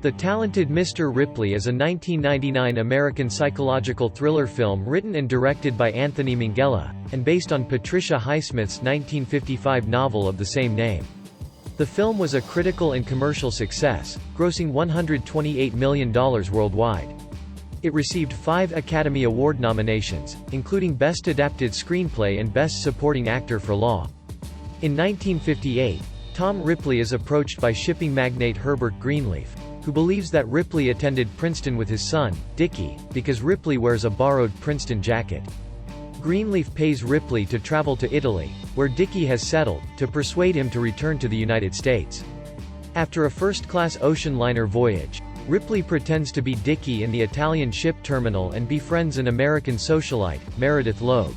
The Talented Mr. Ripley is a 1999 American psychological thriller film written and directed by Anthony Minghella, and based on Patricia Highsmith's 1955 novel of the same name. The film was a critical and commercial success, grossing $128 million worldwide. It received 5 Academy Award nominations, including Best Adapted Screenplay and Best Supporting Actor for Law. In 1958, Tom Ripley is approached by shipping magnate Herbert Greenleaf, who believes that Ripley attended Princeton with his son, Dicky, because Ripley wears a borrowed Princeton jacket. Greenleaf pays Ripley to travel to Italy, where Dicky has settled, to persuade him to return to the United States. After a first-class ocean liner voyage, Ripley pretends to be Dicky in the Italian ship terminal and befriends an American socialite, Meredith Loeb.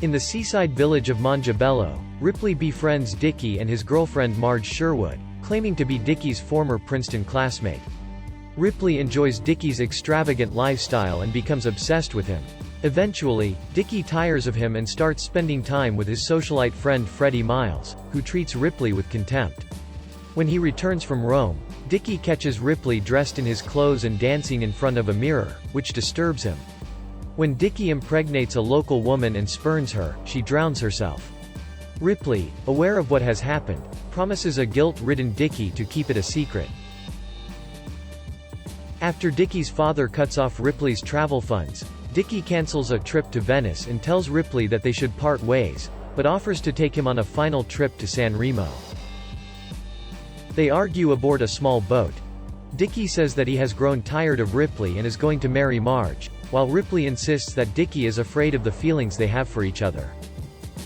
In the seaside village of Mongebello, Ripley befriends Dicky and his girlfriend Marge Sherwood, claiming to be Dicky's former Princeton classmate. Ripley enjoys Dicky's extravagant lifestyle and becomes obsessed with him. Eventually, Dicky tires of him and starts spending time with his socialite friend Freddie Miles, who treats Ripley with contempt. When he returns from Rome, Dicky catches Ripley dressed in his clothes and dancing in front of a mirror, which disturbs him. When Dicky impregnates a local woman and spurns her, she drowns herself. Ripley, aware of what has happened, promises a guilt-ridden Dicky to keep it a secret. After Dicky's father cuts off Ripley's travel funds, Dicky cancels a trip to Venice and tells Ripley that they should part ways, but offers to take him on a final trip to San Remo. They argue aboard a small boat. Dicky says that he has grown tired of Ripley and is going to marry Marge, while Ripley insists that Dicky is afraid of the feelings they have for each other.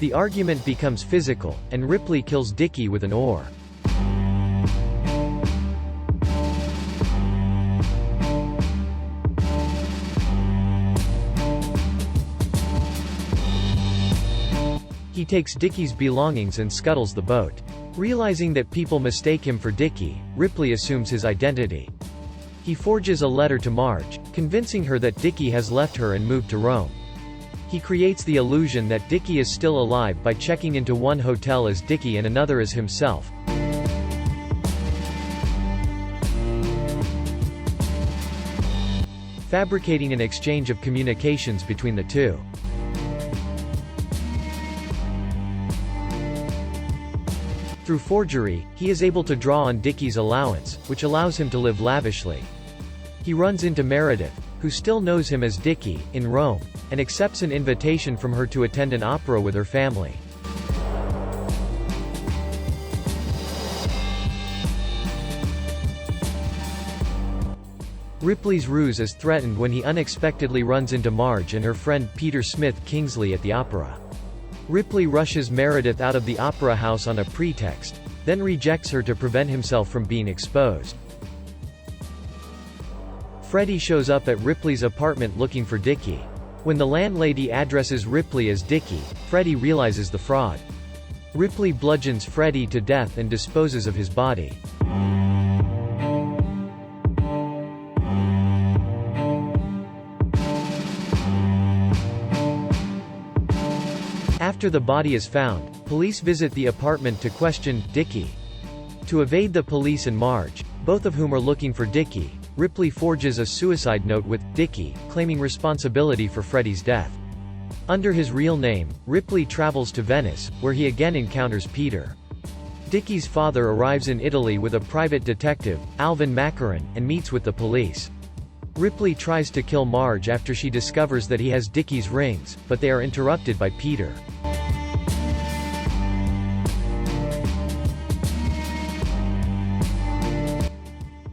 The argument becomes physical, and Ripley kills Dicky with an oar. He takes Dicky's belongings and scuttles the boat. Realizing that people mistake him for Dicky, Ripley assumes his identity. He forges a letter to Marge, convincing her that Dicky has left her and moved to Rome. He creates the illusion that Dicky is still alive by checking into one hotel as Dicky and another as himself. Fabricating an exchange of communications between the two. Through forgery, he is able to draw on Dicky's allowance, which allows him to live lavishly. He runs into Meredith, who still knows him as Dicky, in Rome, and accepts an invitation from her to attend an opera with her family. Ripley's ruse is threatened when he unexpectedly runs into Marge and her friend Peter Smith Kingsley at the opera. Ripley rushes Meredith out of the opera house on a pretext, then rejects her to prevent himself from being exposed. Freddie shows up at Ripley's apartment looking for Dicky. When the landlady addresses Ripley as Dicky, Freddie realizes the fraud. Ripley bludgeons Freddie to death and disposes of his body. After the body is found, police visit the apartment to question Dicky. To evade the police and Marge, both of whom are looking for Dicky, Ripley forges a suicide note with Dicky, claiming responsibility for Freddie's death. Under his real name, Ripley travels to Venice, where he again encounters Peter. Dicky's father arrives in Italy with a private detective, Alvin Macaron, and meets with the police. Ripley tries to kill Marge after she discovers that he has Dicky's rings, but they are interrupted by Peter.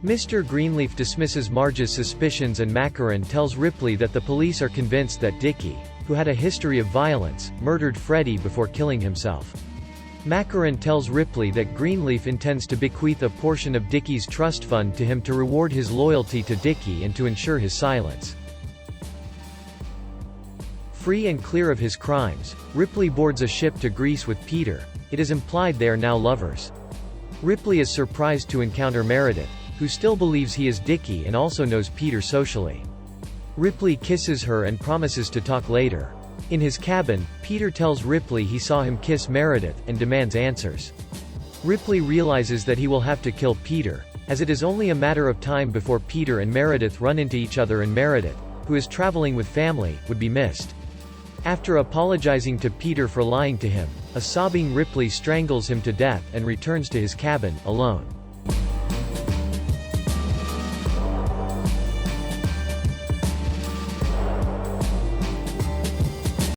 Mr. Greenleaf dismisses Marge's suspicions and Macaron tells Ripley that the police are convinced that Dicky, who had a history of violence, murdered Freddie before killing himself. Macaron tells Ripley that Greenleaf intends to bequeath a portion of Dicky's trust fund to him to reward his loyalty to Dicky and to ensure his silence. Free and clear of his crimes, Ripley boards a ship to Greece with Peter. It is implied they are now lovers. Ripley is surprised to encounter Meredith, who still believes he is Dicky and also knows Peter socially. Ripley kisses her and promises to talk later. In his cabin, Peter tells Ripley he saw him kiss Meredith, and demands answers. Ripley realizes that he will have to kill Peter, as it is only a matter of time before Peter and Meredith run into each other and Meredith, who is traveling with family, would be missed. After apologizing to Peter for lying to him, a sobbing Ripley strangles him to death and returns to his cabin, alone.